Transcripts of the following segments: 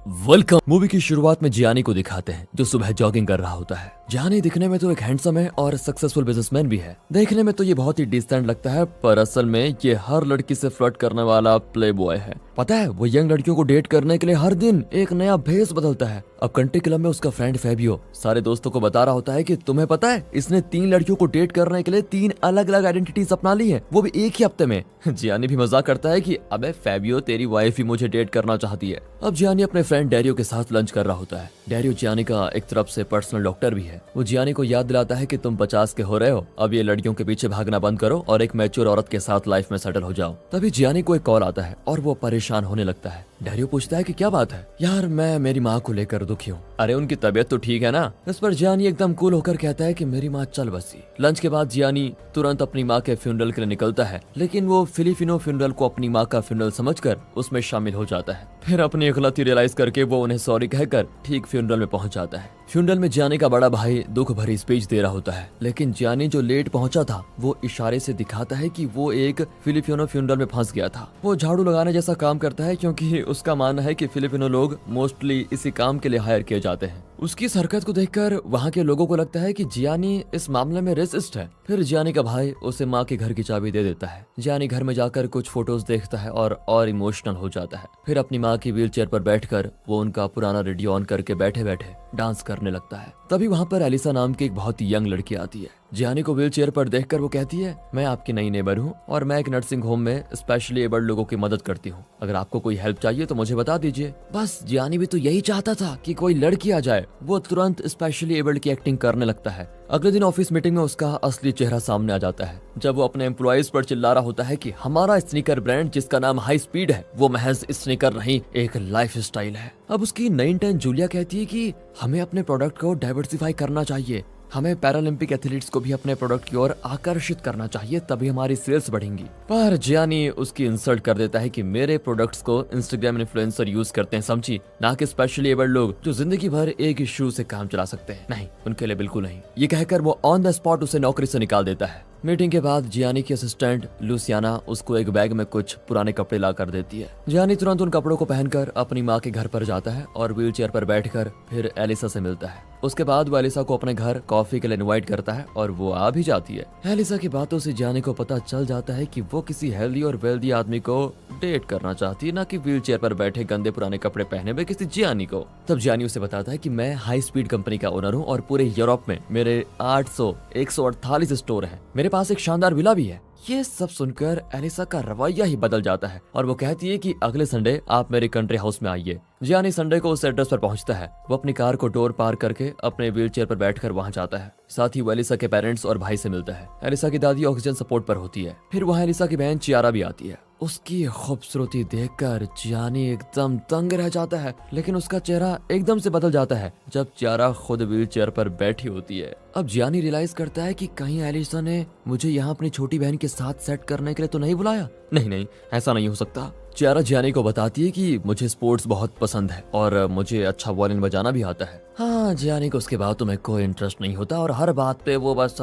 Welcome. Movie की शुरुआत में जियानी को दिखाते हैं जो सुबह जॉगिंग कर रहा होता है। जियानी दिखने में तो एक हैंडसम है और सक्सेसफुल बिजनेसमैन भी है। देखने में तो ये बहुत ही डिसेंट लगता है, पर असल में ये हर लड़की से फ्लर्ट करने वाला प्ले बॉय है। पता है, वो यंग लड़कियों को डेट करने के लिए हर दिन एक नया भेस बदलता है। अब कंट्री क्लब में उसका फ्रेंड फेबियो सारे दोस्तों को बता रहा होता है कि तुम्हें पता है इसने 3 लड़कियों को डेट करने के लिए 3 अलग अलग आइडेंटिटीज अपना ली है, वो भी एक ही हफ्ते में। जियानी भी मजाक करता है कि अबे फेबियो, तेरी वाइफ ही मुझे डेट करना चाहती है। अब जियानी अपने फ्रेंड डैरियो के साथ लंच कर रहा होता है। डैरियो जियानी का एक तरफ से पर्सनल डॉक्टर भी है। वो जियानी को याद दिलाता है कि तुम 50 के हो रहे हो, अब ये लड़कियों के पीछे भागना बंद करो और एक मैच्योर औरत के साथ लाइफ में सेटल हो जाओ। तभी जियानी को एक कॉल आता है और वो परेशान होने लगता है। डैरियो पूछता है कि क्या बात है। यार, मैं मेरी माँ को लेकर दुखी हूँ। अरे, उनकी तबीयत तो ठीक है ना। इस पर जियानी एकदम कूल होकर कहता है कि मेरी माँ चल बसी। लंच के बाद जियानी तुरंत अपनी माँ के फ्यूनरल के लिए निकलता है, लेकिन वो फिलिपिनो फ्यूनरल को अपनी माँ का फ्यूनरल समझकर उसमें शामिल हो जाता है। फिर अपनी गलती रियलाइज करके वो उन्हें सॉरी कहकर ठीक फ्यूनरल में पहुंच जाता है। फ्यूनरल में जियानी का बड़ा भाई दुख भरी स्पीच दे रहा होता है, लेकिन जियानी जो लेट पहुंचा था वो इशारे से दिखाता है कि वो एक फिलिपिनो फ्यूनरल में फंस गया था। वो झाड़ू लगाने जैसा काम करता है, क्योंकि उसका मानना है कि फिलिपिनो लोग मोस्टली इसी काम के लिए हायर किए जाते हैं। उसकी इस हरकत को देखकर वहाँ के लोगों को लगता है कि जियानी इस मामले में रेसिस्ट है। फिर जियानी का भाई उसे माँ के घर की चाबी दे देता है। जियानी घर में जाकर कुछ फोटोज देखता है और इमोशनल हो जाता है। फिर अपनी माँ की व्हीलचेयर पर बैठकर वो उनका पुराना रेडियो ऑन करके बैठे बैठे डांस करने लगता है। तभी वहाँ पर एलिसा नाम की एक बहुत ही यंग लड़की आती है। जियानी को व्हीलचेयर पर देखकर वो कहती है, मैं आपकी नई नेबर हूँ और मैं एक नर्सिंग होम में स्पेशली एबल्ड लोगों की मदद करती हूँ। अगर आपको कोई हेल्प चाहिए तो मुझे बता दीजिए। बस जियानी भी तो यही चाहता था कि कोई लड़की आ जाए। वो तुरंत स्पेशली एबल्ड की एक्टिंग करने लगता है। अगले दिन ऑफिस मीटिंग में उसका असली चेहरा सामने आ जाता है, जब वो अपने एम्प्लॉइज पर चिल्ला रहा होता है कि हमारा स्नीकर ब्रांड जिसका नाम हाई स्पीड है वो महज स्नीकर नहीं, एक लाइफ स्टाइल है। अब उसकी नई इंटर्न जूलिया कहती है कि हमें अपने प्रोडक्ट को डाइवर्सिफाई करना चाहिए, हमें पैरालंपिक एथलीट्स को भी अपने प्रोडक्ट की ओर आकर्षित करना चाहिए, तभी हमारी सेल्स बढ़ेंगी। पर जियानी उसकी इंसल्ट कर देता है कि मेरे प्रोडक्ट्स को इंस्टाग्राम इन्फ्लुएंसर यूज करते हैं, समझी, ना कि स्पेशली एबल्ड लोग जो जिंदगी भर एक ही शू से काम चला सकते हैं। नहीं, उनके लिए बिल्कुल नहीं। ये कहकर वो ऑन द स्पॉट उसे नौकरी से निकाल देता है। मीटिंग के बाद जियानी की असिस्टेंट लुसियाना उसको एक बैग में कुछ पुराने कपड़े ला कर देती है। जियानी तुरंत उन कपड़ों को पहनकर अपनी माँ के घर पर जाता है और व्हीलचेयर पर बैठकर फिर एलिसा से मिलता है। उसके बाद वो एलिसा को अपने घर कॉफी के लिए इनवाइट करता है और वो आ भी जाती है। एलिसा की बातों से जियानी को पता चल जाता है कि वो किसी हेल्दी और वेल्दी आदमी को डेट करना चाहती है, ना कि व्हीलचेयर पर बैठे गंदे पुराने कपड़े पहने हुए किसी जियानी को। तब जियानी उसे बताता है कि मैं हाई स्पीड कंपनी का ओनर हूँ और पूरे यूरोप में मेरे 148 स्टोर हैं। मेरे पास एक शानदार विला भी है। ये सब सुनकर एलिसा का रवैया ही बदल जाता है और वो कहती है कि अगले संडे आप मेरे कंट्री हाउस में आइए। जियानी संडे को उस एड्रेस पर पहुंचता है। वो अपनी कार को डोर पार करके अपने व्हीलचेयर पर बैठकर वहां जाता है। साथ ही वो एलिसा के पेरेंट्स और भाई से मिलता है। एलिसा की दादी ऑक्सीजन सपोर्ट पर होती है। फिर वहाँ एलिसा की बहन चियारा भी आती है। उसकी खूबसूरती देखकर जियानी एकदम दंग रह जाता है, लेकिन उसका चेहरा एकदम से बदल जाता है जब चियारा खुद व्हीलचेयर पर बैठी होती है। अब जियानी रियलाइज करता है कि कहीं एलिसा ने मुझे यहाँ अपनी छोटी बहन के साथ सेट करने के लिए तो नहीं बुलाया। नहीं, ऐसा नहीं हो सकता। चियारा जियानी को बताती है कि मुझे स्पोर्ट्स बहुत पसंद है और मुझे अच्छा वायलिन बजाना भी आता है। हाँ, जियानी को उसके बातों में कोई इंटरेस्ट नहीं होता और हर बात पे वो बस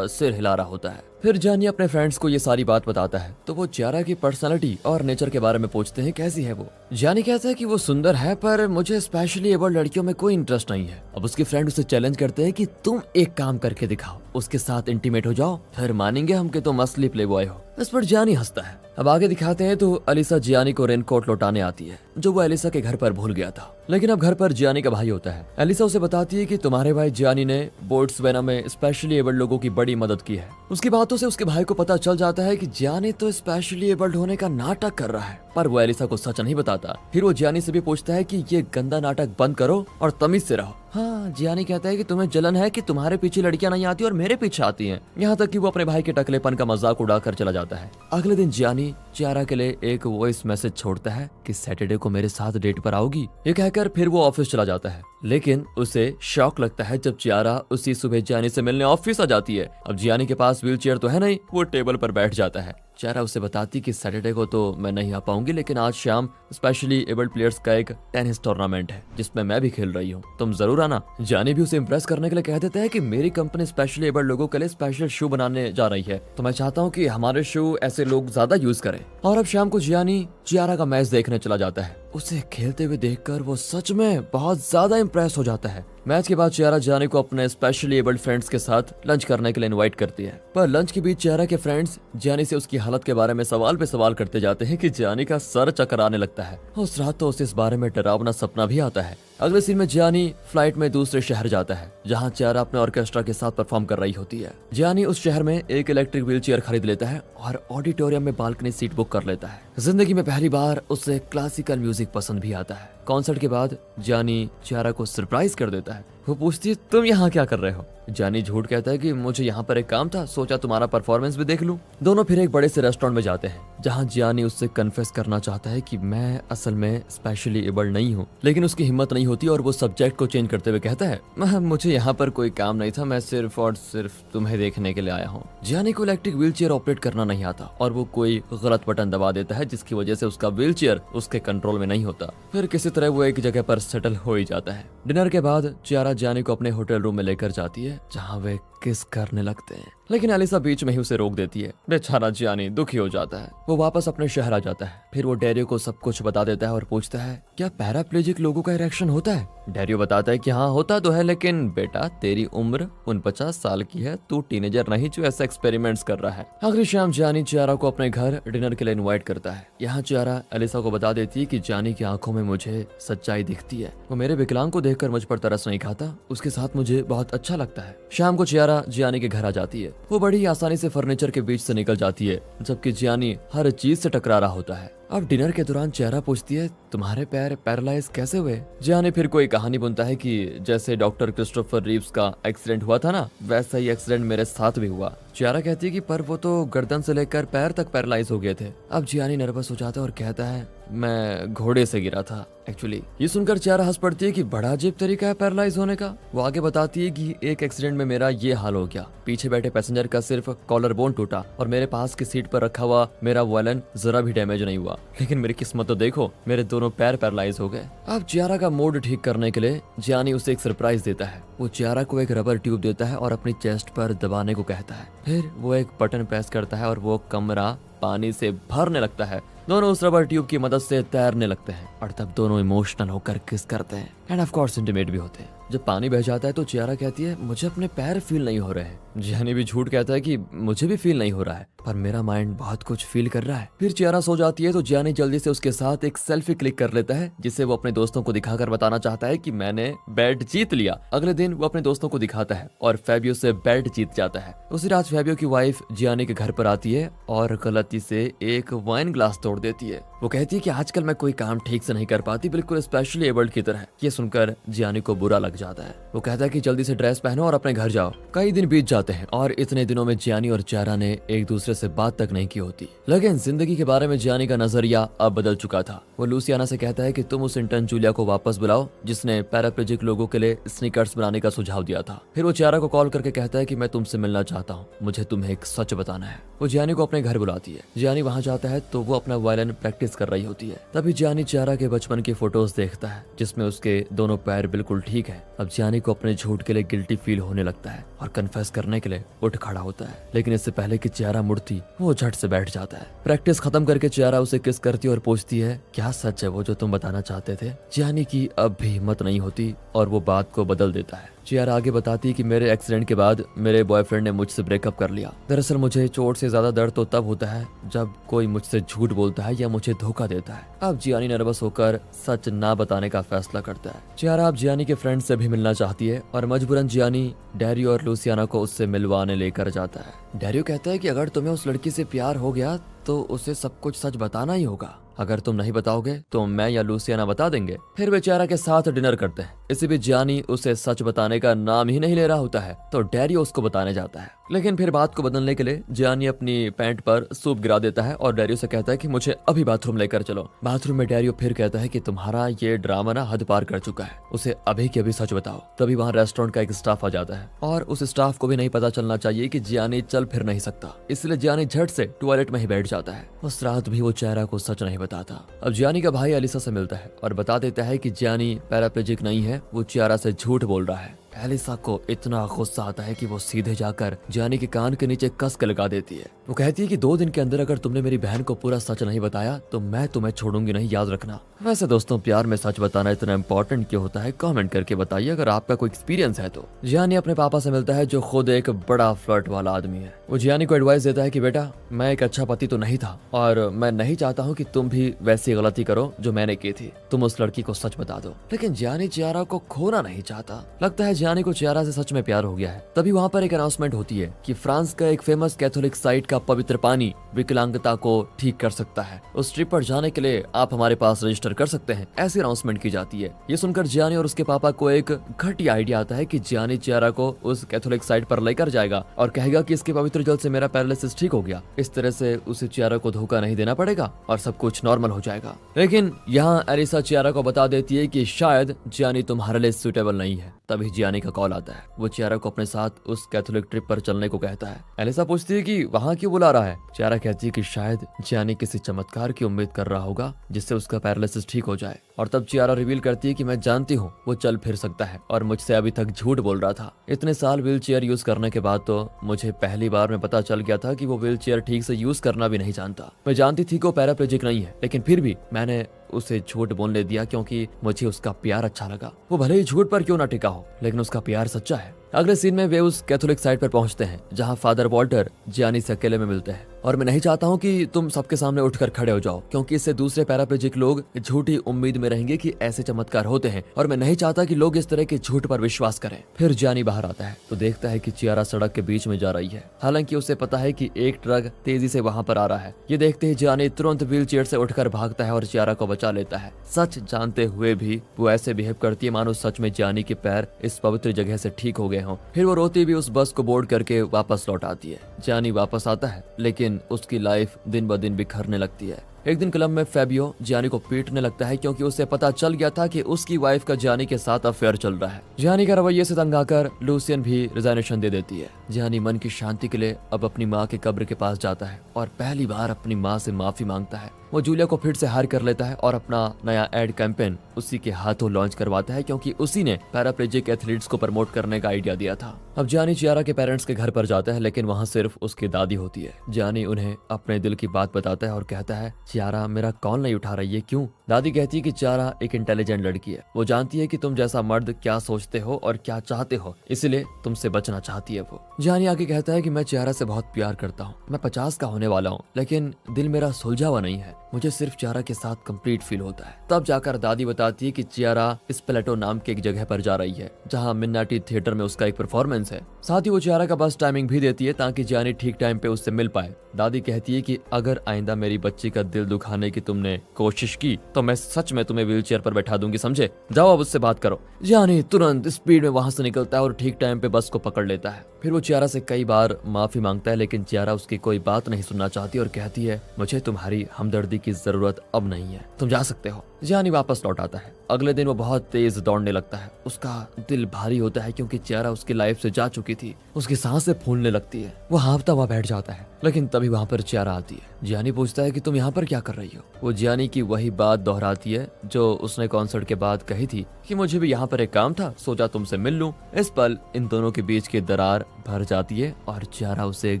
सिर हिला रहा होता है। फिर जियानी अपने फ्रेंड्स को ये सारी बात बताता है तो वो चियारा की पर्सनालिटी और नेचर के बारे में पूछते हैं कैसी है वो। जियानी कहता है कि वो सुंदर है, पर मुझे स्पेशली एबल्ड लड़कियों में कोई इंटरेस्ट नहीं है। अब उसके फ्रेंड उसे चैलेंज करते हैं कि तुम एक काम करके दिखाओ, उसके साथ इंटीमेट हो जाओ, फिर मानेंगे हम कि तुम असली प्लेबॉय हो। इस पर जियानी हंसता है। अब आगे दिखाते हैं तो एलिसा जियानी को रेनकोट लौटाने आती है जो वो एलिसा के घर पर भूल गया था, लेकिन अब घर पर जियानी का भाई होता है। एलिसा उसे बताती है कि तुम्हारे भाई जियानी ने बोट्सवाना में स्पेशली एबल्ड लोगों की बड़ी मदद की है। उसकी बातों से उसके भाई को पता चल जाता है कि जियानी तो स्पेशली एबल्ड होने का नाटक कर रहा है, पर वो एलिसा को सच नहीं बताता। फिर वो जियानी से भी पूछता है कि ये गंदा नाटक बंद करो और तमीज से रहो। हाँ, जियानी कहता है कि तुम्हें जलन है कि तुम्हारे पीछे लड़कियां नहीं आती और मेरे पीछे आती हैं। यहाँ तक कि वो अपने भाई के टकलेपन का मजाक उड़ाकर चला जाता है। अगले दिन जियानी चियारा के लिए एक वॉइस मैसेज छोड़ता है कि सैटरडे को मेरे साथ डेट पर आओगी। ये कहकर फिर वो ऑफिस चला जाता है, लेकिन उसे शॉक लगता है जब चियारा उसी सुबह जियानी से मिलने ऑफिस आ जाती है। अब जियानी के पास व्हीलचेयर तो है नहीं, वो टेबल पर बैठ जाता है। चियारा उसे बताती कि सैटरडे को तो मैं नहीं आ पाऊंगी, लेकिन आज शाम स्पेशली एबल्ड प्लेयर्स का एक टेनिस टूर्नामेंट है जिसमें मैं भी खेल रही हूँ, तुम जरूर आना। जियानी भी उसे इम्प्रेस करने के लिए कह देता है कि मेरी कंपनी स्पेशली एबल्ड लोगों के लिए स्पेशल शू बनाने जा रही है, तो मैं चाहता हूँ कि हमारे शू ऐसे लोग ज्यादा यूज करें। और अब शाम को जियानी चियारा का मैच देखने चला जाता है। उसे खेलते हुए देखकर वो सच में बहुत ज्यादा इम्प्रेस हो जाता है। मैच के बाद चियारा जियानी को अपने स्पेशली एबल्ड फ्रेंड्स के साथ लंच करने के लिए इनवाइट करती है, पर लंच के बीच चियारा के फ्रेंड्स जियानी से उसकी हालत के बारे में सवाल पे सवाल करते जाते हैं कि जियानी का सर चक्कर आने लगता है। उस रात तो उसे इस बारे में डरावना सपना भी आता है। अगले सीन में जियानी फ्लाइट में दूसरे शहर जाता है जहाँ चियारा अपने ऑर्केस्ट्रा के साथ परफॉर्म कर रही होती है। जियानी उस शहर में एक इलेक्ट्रिक व्हील चेयर खरीद लेता है और ऑडिटोरियम में बालकनी सीट बुक कर लेता है। जिंदगी में पहली बार उसे क्लासिकल म्यूजिक पसंद भी आता है। कॉन्सर्ट के बाद जियानी चियारा को सरप्राइज कर देता है। वो पूछती है तुम यहाँ क्या कर रहे हो? जियानी झूठ कहता है कि मुझे यहाँ पर एक काम था, सोचा तुम्हारा परफॉर्मेंस भी देख लूं। दोनों फिर एक बड़े से रेस्टोरेंट में जाते हैं जहाँ जियानी उससे कन्फेस करना चाहता है कि मैं असल में स्पेशली एबल्ड नहीं हूँ, लेकिन उसकी हिम्मत नहीं होती और वो सब्जेक्ट को चेंज करते हुए कहता है मुझे यहाँ पर कोई काम नहीं था, मैं सिर्फ और सिर्फ तुम्हें देखने के लिए आया हूँ। जियानी को इलेक्ट्रिक व्हील चेयर ऑपरेट करना नहीं आता और वो कोई गलत बटन दबा देता है जिसकी वजह से उसका व्हील चेयर उसके कंट्रोल में नहीं होता। फिर किसी तरह वो एक जगह पर सेटल हो ही जाता है। डिनर के बाद चियारा जियानी को अपने होटल रूम में लेकर जाती है जहाँ वे किस करने लगते हैं, लेकिन एलिसा बीच में ही उसे रोक देती है। बेचारा जियानी दुखी हो जाता है। वो वापस अपने शहर आ जाता है। फिर वो डेरियो को सब कुछ बता देता है और पूछता है क्या पैराप्लेजिक लोगों का इरेक्शन होता है? डेरियो बताता है कि हाँ होता तो है, लेकिन बेटा तेरी उम्र 49 साल की है, तू टीनेजर नहीं जो ऐसा एक्सपेरिमेंट्स कर रहा है। अगली शाम जियानी चियारा को अपने घर डिनर के लिए इन्वाइट करता है। यहाँ चियारा एलिसा को बता देती है कि जियानी की आंखों में मुझे सच्चाई दिखती है, वो मेरे विकलांग को देखकर मुझ पर तरस नहीं खाता, उसके साथ मुझे बहुत अच्छा लगता है। शाम को चियारा जियानी के घर आ जाती है। वो बड़ी आसानी से फर्नीचर के बीच से निकल जाती है जबकि जियानी हर चीज से टकरा रहा होता है। अब डिनर के दौरान चियारा पूछती है तुम्हारे पैर पैरालाइज कैसे हुए? जियानी फिर कोई कहानी बुनता है कि जैसे डॉक्टर क्रिस्टोफर रीव्स का एक्सीडेंट हुआ था ना, वैसा ही एक्सीडेंट मेरे साथ भी हुआ। चियारा कहती है कि पर वो तो गर्दन से लेकर पैर तक पैरालाइज हो गए थे। अब जियानी नर्वस हो जाता है और कहता है मैं घोड़े से गिरा था एक्चुअली। ये सुनकर चियारा हंस पड़ती है कि बड़ा अजीब तरीका है पैरालाइज होने का। वो आगे बताती है कि एक एक्सीडेंट में मेरा ये हाल हो गया, पीछे बैठे पैसेंजर का सिर्फ कॉलर बोन टूटा और मेरे पास की सीट पर रखा हुआ मेरा वायलिन जरा भी डैमेज नहीं हुआ, लेकिन मेरी किस्मत तो देखो, मेरे दोनों पैर पैरालाइज हो गए। अब चियारा का मूड ठीक करने के लिए जियानी उसे एक सरप्राइज देता है। वो चियारा को एक रबर ट्यूब देता है और अपनी चेस्ट पर दबाने को कहता है। फिर वो एक बटन प्रेस करता है और वो कमरा पानी से भरने लगता है। दोनों उस रबर ट्यूब की मदद से तैरने लगते हैं और तब दोनों इमोशनल होकर किस करते हैं एंड ऑफ कोर्स इंटीमेट भी होते हैं। जब पानी बह जाता है तो चियारा कहती है मुझे अपने पैर फील नहीं हो रहे हैं। जियानी भी झूठ कहता है कि मुझे भी फील नहीं हो रहा है, पर मेरा माइंड बहुत कुछ फील कर रहा है। फिर चियारा सो जाती है तो जियानी जल्दी से उसके साथ एक सेल्फी क्लिक कर लेता है जिसे वो अपने दोस्तों को दिखाकर बताना चाहता है कि मैंने बेड जीत लिया। अगले दिन वो अपने दोस्तों को दिखाता है और फेबियो से बेड जीत जाता है। उसी रात फेबियो की वाइफ जियानी के घर पर आती है और गलती से एक वाइन ग्लास तोड़ देती है। वो कहती है कि आजकल मैं कोई काम ठीक से नहीं कर पाती, बिल्कुल स्पेशली एबल्ड की तरह। ये सुनकर जियानी को बुरा लग जाता है। वो कहता है कि जल्दी से ड्रेस पहनो और अपने घर जाओ। कई दिन बीत जाते हैं और इतने दिनों में जियानी और चियारा ने एक दूसरे से बात तक नहीं की होती, लेकिन जिंदगी के बारे में जियानी का नजरिया अब बदल चुका था। वो लूसियाना से कहता है कि तुम उस इंटर्न जूलिया को वापस बुलाओ जिसने पैराप्लेजिक लोगों के लिए स्नीकर्स बनाने का सुझाव दिया था। फिर वो चियारा को कॉल करके कहता है कि मैं तुमसे मिलना चाहता हूँ, मुझे तुम्हें एक सच बताना है। वो जियानी को अपने घर बुलाती है। जियानी वहाँ जाता है तो वो अपना वायलिन प्रैक्टिस कर रही होती है। तभी जियानी चियारा के बचपन की फोटोज देखता है जिसमें उसके दोनों पैर बिल्कुल ठीक है। अब जियानी को अपने झूठ के लिए गिल्टी फील होने लगता है और कन्फेस करने के लिए उठ खड़ा होता है, लेकिन इससे पहले कि चियारा मुड़ती वो झट से बैठ जाता है। प्रैक्टिस खत्म करके चियारा उसे किस करती है और पूछती है क्या सच है वो जो तुम बताना चाहते थे? जियानी की अब भी हिम्मत नहीं होती और वो बात को बदल देता है। चियारा आगे बताती है कि मेरे एक्सीडेंट के बाद मेरे बॉयफ्रेंड ने मुझसे ब्रेकअप कर लिया। दरअसल मुझे चोट से ज्यादा दर्द तो तब होता है जब कोई मुझसे झूठ बोलता है या मुझे धोखा देता है। अब जियानी नर्वस होकर सच ना बताने का फैसला करता है। चियारा अब जियानी के फ्रेंड से भी मिलना चाहती है और मजबूरन जियानी डेरियो और लूसियाना को उससे मिलवाने लेकर जाता है। डेरियो कहता है कि अगर तुम्हें उस लड़की से प्यार हो गया तो उसे सब कुछ सच बताना ही होगा। अगर तुम नहीं बताओगे तो मैं या लूसियाना बता देंगे। फिर वे चियारा के साथ डिनर करते हैं। इसी बीच जियानी उसे सच बताने का नाम ही नहीं ले रहा होता है तो डेरियो उसको बताने जाता है, लेकिन फिर बात को बदलने के लिए जियानी अपनी पैंट पर सूप गिरा देता है और डेरियो से कहता है कि मुझे अभी बाथरूम लेकर चलो। बाथरूम में डेरियो फिर कहता है कि तुम्हारा ये ड्रामा ना हद पार कर चुका है, उसे अभी के अभी सच बताओ। तभी वहाँ रेस्टोरेंट का एक स्टाफ आ जाता है और उस स्टाफ को भी नहीं पता चलना चाहिए कि जियानी चल फिर नहीं सकता, इसलिए जियानी झट से टॉयलेट में ही बैठ जाता है। उस रात भी वो चियारा को सच नहीं बताता। अब जियानी का भाई एलिसा से मिलता है और बता देता है कि जियानी पैराप्लेजिक नहीं है, वो चियारा से झूठ बोल रहा है। एलिसा को इतना गुस्सा आता है कि वो सीधे जाकर जियानी के कान के नीचे कस के लगा देती है। वो कहती है कि 2 दिन के अंदर अगर तुमने मेरी बहन को पूरा सच नहीं बताया तो मैं तुम्हें छोड़ूंगी नहीं, याद रखना। वैसे दोस्तों, प्यार में सच बताना इतना इंपॉर्टेंट क्यों होता है, कमेंट करके बताइए अगर आपका कोई एक्सपीरियंस है तो। जियानी अपने पापा से मिलता है जो खुद एक बड़ा फ्लर्ट वाला आदमी है। वो जियानी को एडवाइस देता है कि बेटा, मैं एक अच्छा पति तो नहीं था और मैं नहीं चाहता हूँ कि तुम भी वैसी गलती करो जो मैंने की थी। तुम उस लड़की को सच बता दो। लेकिन जियानी चियारा को खोना नहीं चाहता। लगता है जियानी को चियारा से सच में प्यार हो गया है। तभी वहाँ पर एक अनाउंसमेंट होती है कि फ्रांस का एक फेमस कैथोलिक साइट का पवित्र पानी विकलांगता को ठीक कर सकता है। उस ट्रिप पर जाने के लिए आप हमारे पास रजिस्टर कर सकते हैं, ऐसी अनाउंसमेंट की जाती है। ये सुनकर जियानी और उसके पापा को एक घटिया आइडिया आता है कि जियानी चियारा को उस कैथोलिक साइट पर लेकर जाएगा और कहेगा कि इसके पवित्र जल से मेरा पैरालिसिस ठीक हो गया। इस तरह से उसे चियारा को धोखा नहीं देना पड़ेगा और सब कुछ नॉर्मल हो जाएगा। लेकिन यहाँ एलिसा चियारा को बता देती है कि शायद जियानी तुम्हारे लिए सुटेबल नहीं है। तभी जियानी का कॉल आता है। वो चियारा को अपने साथ उस कैथोलिक ट्रिप पर चलने को कहता है। एलिसा पूछती है कि वहाँ क्यों बुला रहा है। चियारा कहती है कि शायद जियानी किसी चमत्कार की उम्मीद कर रहा होगा जिससे उसका पैरालिसिस ठीक हो जाए। और तब चियारा रिवील करती है कि मैं जानती हूँ वो चल फिर सकता है और मुझसे अभी तक झूठ बोल रहा था। इतने साल व्हील चेयर यूज करने के बाद तो मुझे पहली बार में पता चल गया था कि वो व्हील चेयर ठीक से यूज करना भी नहीं जानता। मैं जानती थी कि वो पैराप्लेजिक नहीं है, लेकिन फिर भी मैंने उसे झूठ बोलने दिया क्योंकि मुझे उसका प्यार अच्छा लगा। वो भले ही झूठ पर क्यों ना टिका हो, लेकिन उसका प्यार सच्चा है। अगले सीन में वे उस कैथोलिक साइट पर पहुंचते हैं जहां फादर वॉल्टर जियानी से अकेले में मिलते हैं। और मैं नहीं चाहता हूं कि तुम सबके सामने उठकर खड़े हो जाओ, क्योंकि इससे दूसरे पैराप्लेजिक लोग झूठी उम्मीद में रहेंगे कि ऐसे चमत्कार होते हैं और मैं नहीं चाहता कि लोग इस तरह के झूठ पर विश्वास करें। फिर जियानी बाहर आता है तो देखता है कि चियारा सड़क के बीच में जा रही है। हालांकि उसे पता है कि एक ट्रक तेजी से वहां पर आ रहा है। ये देखते ही जियानी तुरंत व्हील चेयर से उठकर भागता है और चियारा को बचा लेता है। सच जानते हुए भी वो ऐसे बिहेव करती है मानो सच में जियानी के पैर इस पवित्र जगह से ठीक हो गए हों। फिर वो रोती भी उस बस को बोर्ड करके वापस लौट आती है। जियानी वापस आता है, लेकिन उसकी लाइफ दिन ब दिन बिखरने लगती है। एक दिन क्लब में फेबियो जियानी को पीटने लगता है क्योंकि उसे पता चल गया था कि उसकी वाइफ का जियानी के साथ अफेयर चल रहा है। जियानी का रवैये से तंग आकर लूसियन भी रिजाइनेशन दे देती है। जियानी मन की शांति के लिए अब अपनी माँ के कब्र के पास जाता है और पहली बार अपनी माँ से माफी मांगता है। वो जूलिया को फिर से हायर कर लेता है और अपना नया एड कैंपेन उसी के हाथों लॉन्च करवाता है क्योंकि उसी ने पैराप्लेजिक एथलीट्स को प्रमोट करने का आइडिया दिया था। अब जियानी चियारा के पेरेंट्स के घर पर जाता है, लेकिन वहाँ सिर्फ उसकी दादी होती है। जियानी उन्हें अपने दिल की बात बताता है और कहता है, चियारा मेरा कॉल नहीं उठा रही है, क्यों? दादी कहती है कि चियारा एक इंटेलिजेंट लड़की है। वो जानती है कि तुम जैसा मर्द क्या सोचते हो और क्या चाहते हो, इसलिए तुमसे बचना चाहती है वो। जियानी आगे कहता है कि मैं चियारा से बहुत प्यार करता हूँ। मैं 50 का होने वाला हूँ, लेकिन दिल मेरा सुलझा हुआ नहीं है। मुझे सिर्फ चियारा के साथ कंप्लीट फील होता है। तब जाकर दादी बताती है कि चियारा इस प्लेटो नाम के एक जगह पर जा रही है जहाँ मिन्नाटी थिएटर में उसका एक परफॉर्मेंस है। साथ ही वो चियारा का बस टाइमिंग भी देती है ताकि जियानी ठीक टाइम पे उससे मिल पाए। दादी कहती है कि अगर आइंदा मेरी बच्ची का दिल दुखाने की तुमने कोशिश की तो मैं सच में तुम्हें व्हील चेयर पर बैठा दूंगी, समझे? जाओ अब उससे बात करो। जियानी तुरंत स्पीड में वहां से निकलता है और ठीक टाइम पे बस को पकड़ लेता है। फिर वो चियारा से कई बार माफी मांगता है, लेकिन चियारा उसकी कोई बात नहीं सुनना चाहती और कहती है, मुझे तुम्हारी हमदर्दी की जरूरत अब नहीं है, तुम जा सकते हो। जियानी वापस लौट आता है। अगले दिन वो बहुत तेज दौड़ने लगता है। उसका दिल भारी होता है क्योंकि चियारा उसकी लाइफ से जा चुकी थी। उसकी सांसें फूलने लगती है। वो हाँफता हुआ बैठ जाता है, लेकिन तभी वहाँ पर चियारा आती है। जियानी पूछता है कि तुम यहाँ पर क्या कर रही हो? वो जियानी की वही बात दोहराती है जो उसने कॉन्सर्ट के बाद कही थी कि मुझे भी यहाँ पर एक काम था, सोचा तुमसे मिल लूं। इस पल इन दोनों के बीच की दरार भर जाती है और चियारा उसे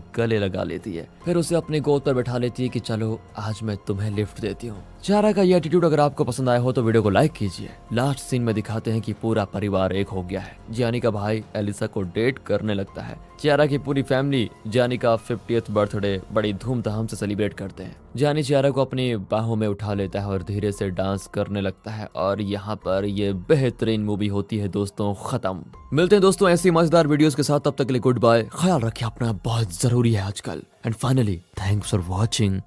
गले लगा लेती है। फिर उसे अपनी गोद पर बैठा लेती है कि चलो आज मैं तुम्हें लिफ्ट देती हूँ। चियारा का ये एटीट्यूड अगर आपको पसंद आया हो तो वीडियो को लाइक कीजिए। लास्ट सीन में दिखाते हैं कि पूरा परिवार एक हो गया है। जियानी का भाई एलिसा को डेट करने लगता है। चियारा की पूरी फैमिली जियानी का 50th बर्थडे बड़ी धूमधाम से सेलिब्रेट करते हैं। जियानी चियारा को अपनी बाहों में उठा लेता है और धीरे से डांस करने लगता है और यहाँ पर ये बेहतरीन मूवी होती है दोस्तों खत्म। मिलते हैं दोस्तों ऐसी मजेदार वीडियोस के साथ, तब तक के लिए गुड बाय। ख्याल रखिए अपना, बहुत जरूरी है आजकल। And finally thanks for watching.